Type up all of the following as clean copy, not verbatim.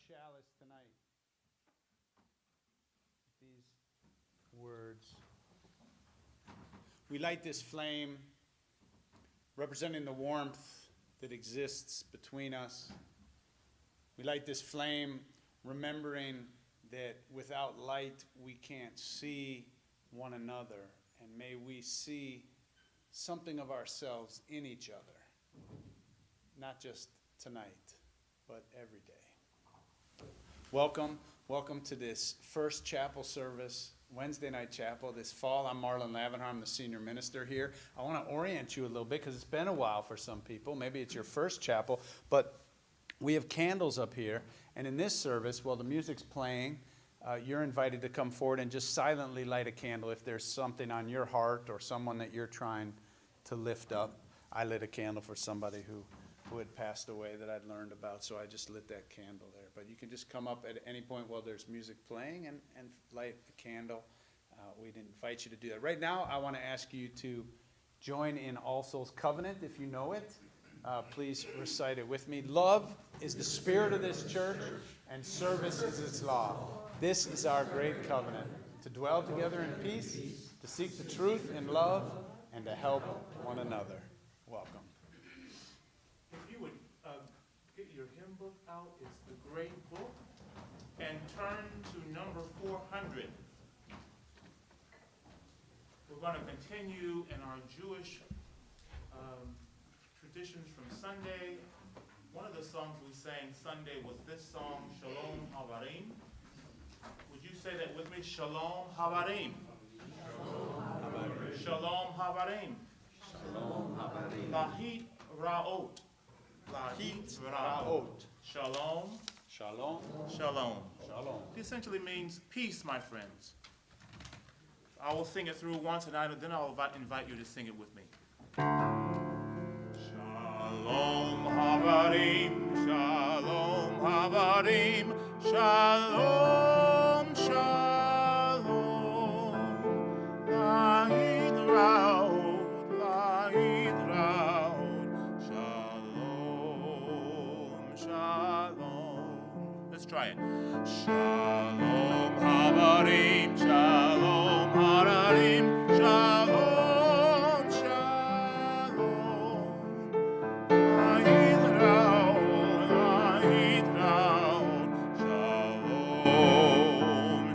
chalice tonight. These words. We light this flame representing the warmth that exists between us. We light this flame remembering that without light we can't see one another, and may we see something of ourselves in each other, not just tonight, but every day. Welcome to this first chapel service, Wednesday night chapel this fall. I'm Marlon Lavenhar, I'm the senior minister here. I want to orient you a little bit because it's been a while for some people. Maybe it's your first chapel, but we have candles up here, and in this service, while the music's playing, you're invited to come forward and just silently light a candle if there's something on your heart or someone that you're trying to lift up. I lit a candle for somebody who had passed away that I'd learned about, so I just lit that candle there. But you can just come up at any point while there's music playing and light a candle. We'd invite you to do that. Right now, I want to ask you to join in All Souls Covenant, if you know it. Please recite it with me. Love is the spirit of this church, and service is its law. This is our great covenant, to dwell together in peace, to seek the truth in love, and to help one another. Welcome. If you would get your hymn book out, it's the Great Book, and turn to number 400. We're going to continue in our Jewish traditions from Sunday. One of the songs we sang Sunday was this song, Shalom Havarim. Would you say that with me? Shalom Havarim. Shalom Havarim. Shalom Havarim. Lahit Ra'ot. Lahit Ra'ot. Shalom. Shalom. Shalom. Shalom. It essentially means peace, my friends. I will sing it through once, and then I'll invite you to sing it with me. Shalom Havarim, Shalom Havarim, Shalom, Shalom. Lahit Ra'ot, Lahit Ra'ot, Shalom, Shalom. Let's try it. Shalom Havarim, Shalom Havarim, Shalom, Shalom. Lahit Ra'ot, Lahit Ra'ot, Shalom,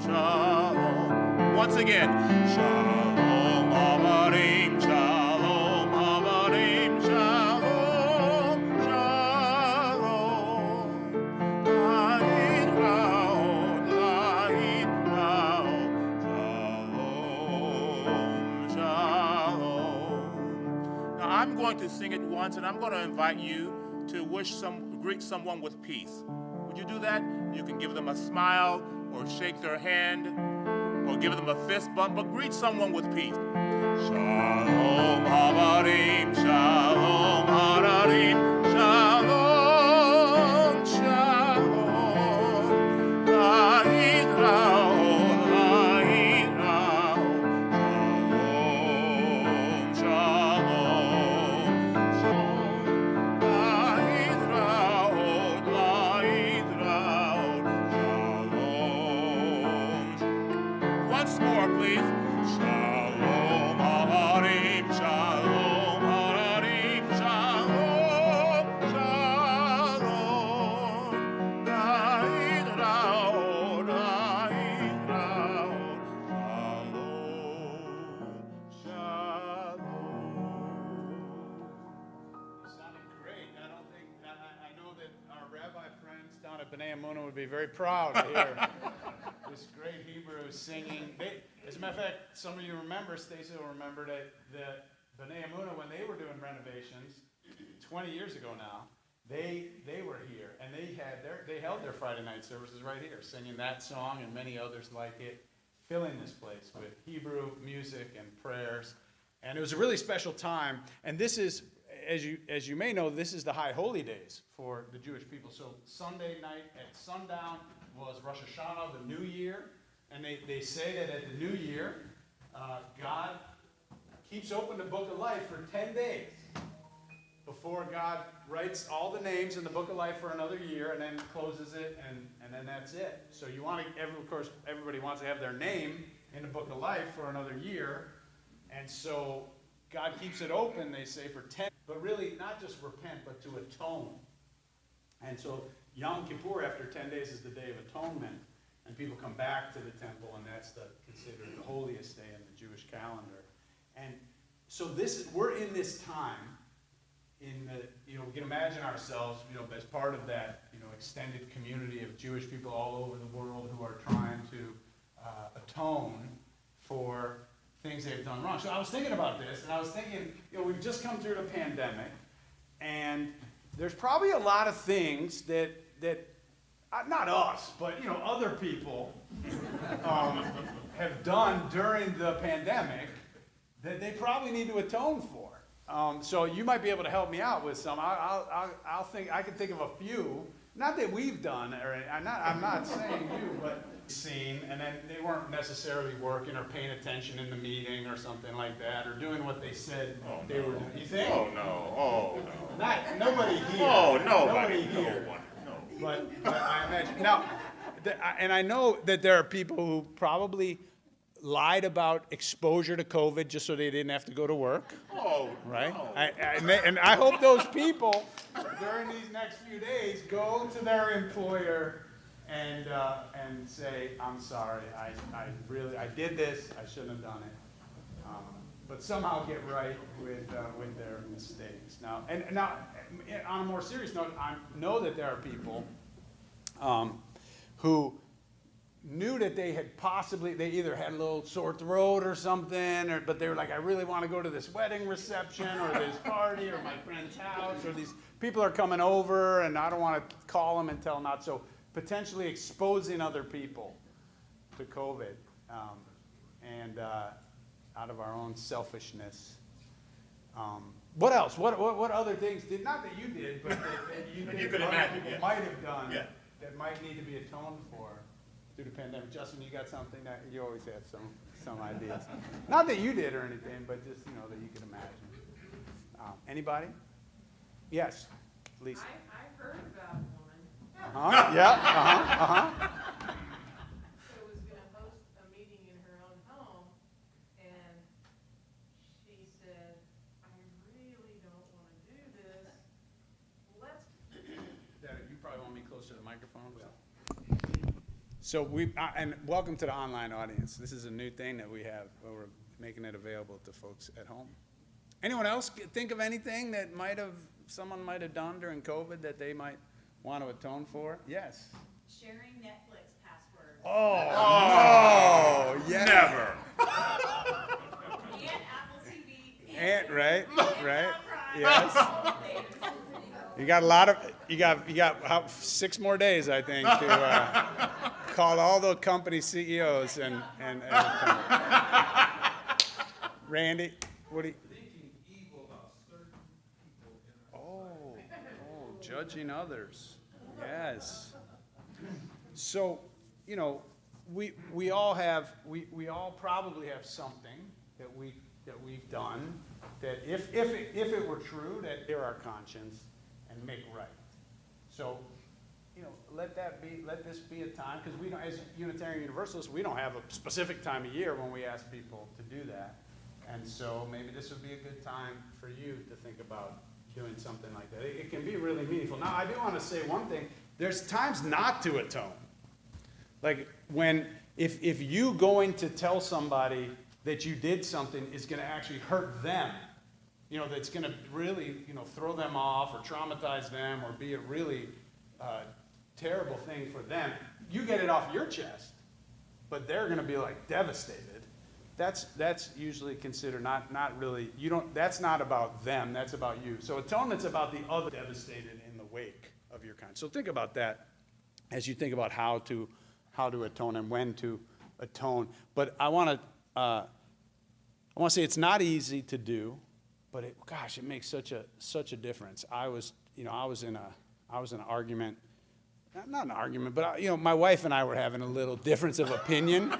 Shalom. Once again. Shalom Havarim, Shalom Havarim, Shalom, Shalom. Lahit Ra'ot, Lahit Ra'ot, Shalom, Shalom. Now I'm going to sing it once, and I'm going to invite you to greet someone with peace. Would you do that? You can give them a smile or shake their hand or give them a fist bump, but greet someone with peace. Shalom Havarim, Shalom Havarim, Shalom, Shalom. Lahit Ra'ot, Lahit Ra'ot, Shalom, Shalom, Shalom. Lahit Ra'ot, Lahit Ra'ot, Shalom. Once more, please. Shalom Havarim, Shalom Havarim, Shalom, Shalom. Lahit Ra'ot, Lahit Ra'ot, Shalom, Shalom. It sounded great. I know that our rabbi friends down at B'nai Amunah would be very proud to hear this great Hebrew singing. As a matter of fact, some of you remember, Stacy will remember that B'nai Amunah, when they were doing renovations 20 years ago now, they were here, and they held their Friday night services right here, singing that song and many others like it, filling this place with Hebrew music and prayers. And it was a really special time. And this is, as you may know, this is the high holy days for the Jewish people. So Sunday night at sundown was Rosh Hashanah, the New Year. And they say that at the New Year, God keeps open the book of life for 10 days before God writes all the names in the book of life for another year and then closes it, and then that's it. So you want to, of course, everybody wants to have their name in the book of life for another year. And so God keeps it open, they say, for 10, but really not just repent, but to atone. And so Yom Kippur, after 10 days, is the Day of Atonement. And people come back to the temple, and that's considered the holiest day in the Jewish calendar. And so we're in this time, we can imagine ourselves, as part of that, extended community of Jewish people all over the world who are trying to atone for things they've done wrong. So I was thinking about this, and I was thinking, we've just come through the pandemic, and there's probably a lot of things that not us, but other people have done during the pandemic that they probably need to atone for. So you might be able to help me out with some. I'll think I can think of a few. Not that we've done, or I'm not saying you, but seen, and then they weren't necessarily working or paying attention in the meeting or something like that, or doing what they said they were doing. You think? Oh no! Nobody here. Oh, nobody here. No. But I imagine now, and I know that there are people who probably lied about exposure to COVID just so they didn't have to go to work. Oh, right? no. And I hope those people during these next few days go to their employer and say, I'm sorry, I did this, I shouldn't have done it. But somehow get right with their mistakes. Now, on a more serious note, I know that there are people who knew that they either had a little sore throat or something, but they were like, I really want to go to this wedding reception or this party or my friend's house, or these people are coming over and I don't want to call them and tell them not. So potentially exposing other people to COVID and out of our own selfishness. What else? What other things did, not that you did, but that you And think you could other imagine, people yeah. might have done Yeah. that might need to be atoned for through the pandemic? Justin, you got something that you always have some ideas. Not that you did or anything, but just that you could imagine. Anybody? Yes, Lisa. I heard about a woman Yeah. who was going to host a meeting in her own home, and she said, I really don't want to do this. You probably want me closer to the microphone. So and welcome to the online audience. This is a new thing that we have, where we're making it available to folks at home. Anyone else think of anything that someone might have done during COVID that they might want to atone for? Yes. Sharing Netflix passwords. Oh, no, yeah. Never. And Apple TV. And right, Prime. yes. You got 6 more days, I think, to call all the company CEOs and Randy, what do you? Thinking evil about certain people in our Judging others. Yes. So, we all probably have something that we've done that if it were true, that clear our conscience and make right. So, let this be a time, because we don't, as Unitarian Universalists, we don't have a specific time of year when we ask people to do that. And so maybe this would be a good time for you to think about doing something like that. It can be really meaningful. Now, I do want to say one thing. There's times not to atone. Like if you going to tell somebody that you did something is going to actually hurt them, that's going to really, throw them off or traumatize them or be a really terrible thing for them, you get it off your chest, but they're going to be like devastated. That's usually considered not really, that's not about them, that's about you. So atonement's about the other devastated in the wake of your kind. So think about that as you think about how to atone and when to atone. But I want to say it's not easy to do, but it makes such a difference. I was in an argument, not an argument, but my wife and I were having a little difference of opinion.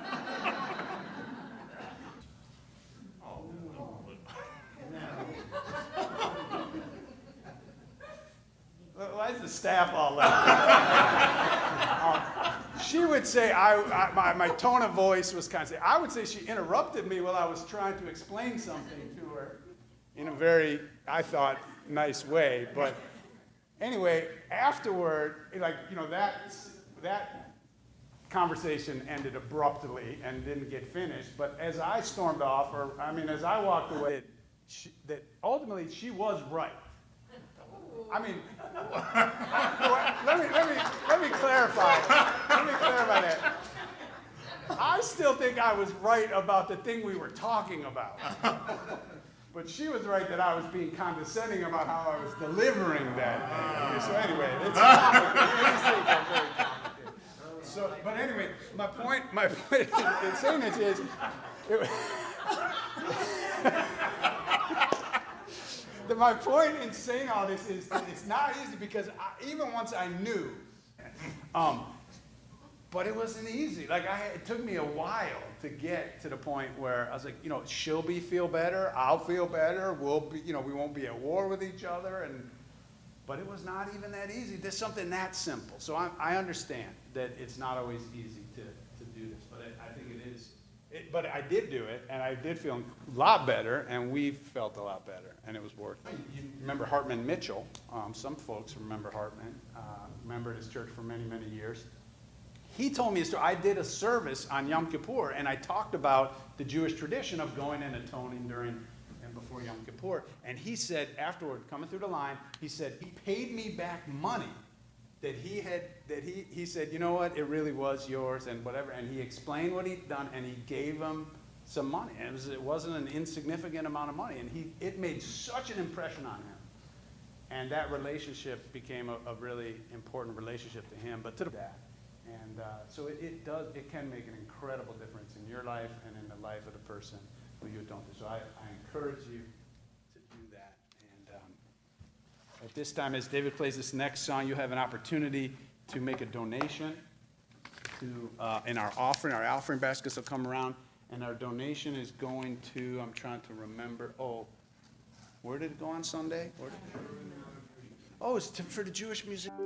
the staff all left. She would say, my tone of voice was kind of, I would say she interrupted me while I was trying to explain something to her in a very, I thought, nice way. But anyway, afterward, like, you know, that conversation ended abruptly and didn't get finished. But as I stormed off, as I walked away, that ultimately she was right. I mean, let me clarify. Let me clarify that. I still think I was right about the thing we were talking about. But she was right that I was being condescending about how I was delivering that. So anyway, it's complicated. These things are very complicated. So, but anyway, my point in saying this is, my point in saying all this is that it's not easy because even once I knew, but it wasn't easy. Like it took me a while to get to the point where I was like, you know, she'll feel better, I'll feel better, we'll be, you know, we won't be at war with each other, but it was not even that easy. There's something that simple. So I understand that it's not always easy to do this, but I think it is. But I did do it, and I did feel a lot better, and we felt a lot better, and it was working. You remember Hartman Mitchell? Some folks remember Hartman. Remembered his church for many, many years. He told me a story. I did a service on Yom Kippur, and I talked about the Jewish tradition of going and atoning during and before Yom Kippur. And he said afterward, coming through the line, he said he paid me back money that he said, you know what, it really was yours and whatever. And he explained what he'd done, and he gave him some money. And it wasn't an insignificant amount of money, and it made such an impression on him. And that relationship became a really important relationship to him, but to that. And so it can make an incredible difference in your life and in the life of the person who you atone to. So I encourage you to do that. And at this time, as David plays this next song, you have an opportunity to make a donation to in our offering. Our offering baskets will come around, and our donation is going to, I'm trying to remember, where did it go on Sunday? It's for the Jewish Museum.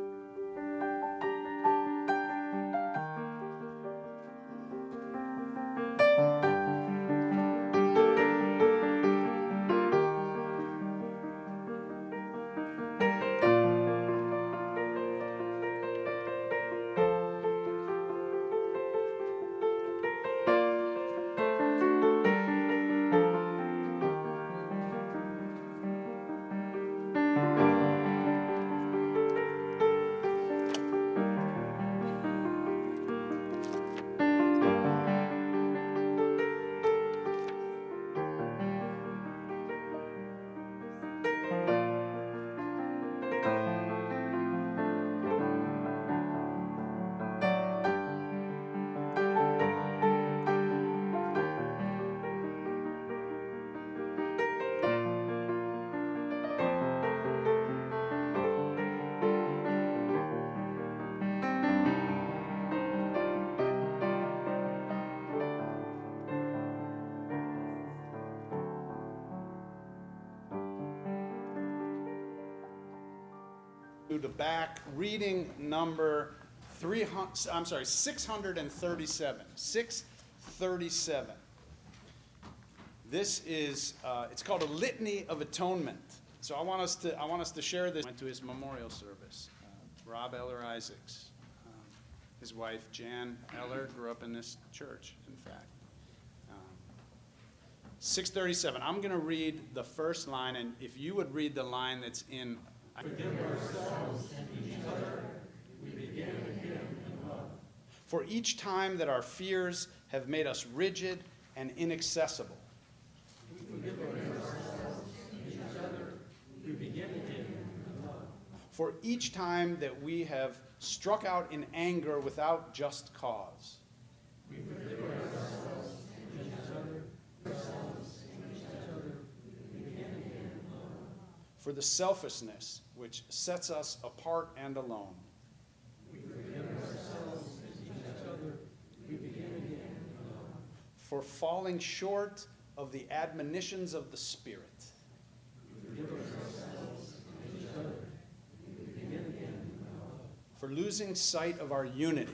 The back, reading number 637. 637. This is, it's called a Litany of Atonement. So I want us to share this. Went to his memorial service. Rob Eller Isaacs, his wife Jan Eller grew up in this church, in fact. 637. I'm going to read the first line, and if you would read the line that's in. Forgive ourselves and each other. We begin with Him in love. For each time that our fears have made us rigid and inaccessible. We forgive ourselves and each other. We begin with Him in love. For each time that we have struck out in anger without just cause. We forgive ourselves and each other. We begin with Him in love. For the selfishness which sets us apart and alone. We forgive ourselves and each other. We begin with Him in love. For falling short of the admonitions of the Spirit. We forgive ourselves and each other. We begin with Him in for losing sight of our unity,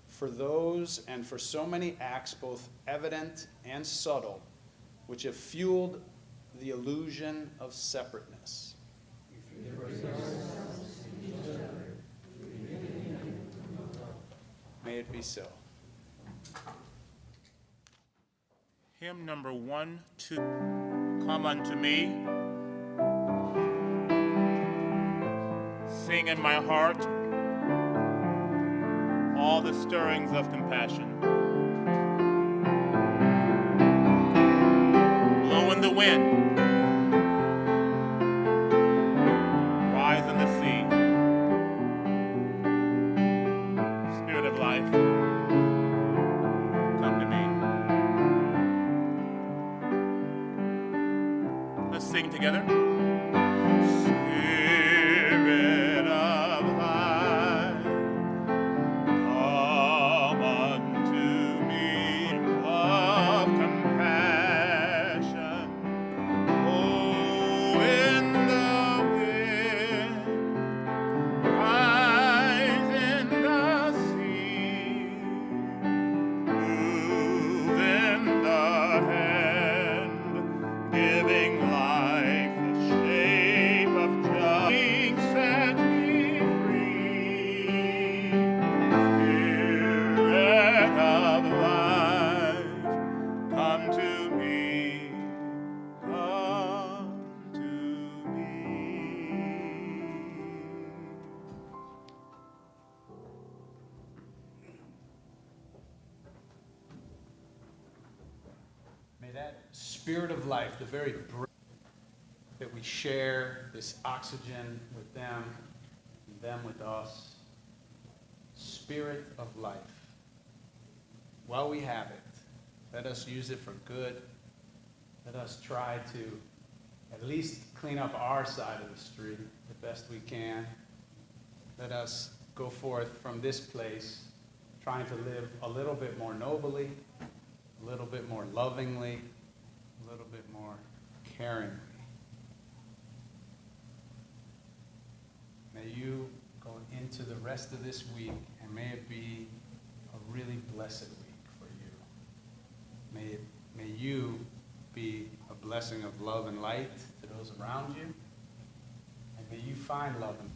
for those and for so many acts, both evident and subtle, which have fueled the illusion of separateness. May it be so. Hymn number 1, 2, come unto me. Sing in my heart all the stirrings of compassion. Blow in the wind, rise in the sea. Spirit of life, come to me. Let's sing together. Spirit of life, come unto me. Of compassion, oh, in the wind, rise in the sea, move in the hand, giving life the shape of just set me free. Spirit of life, come to me, come to me. May that spirit of life, the very breath that we share, this oxygen with them, and them with us, spirit of life, while we have it, let us use it for good. Let us try to at least clean up our side of the street the best we can. Let us go forth from this place trying to live a little bit more nobly, a little bit more lovingly, a little bit more caringly. May you go into the rest of this week, and may it be a really blessed week for you. May you be a blessing of love and light to those around you, and may you find love and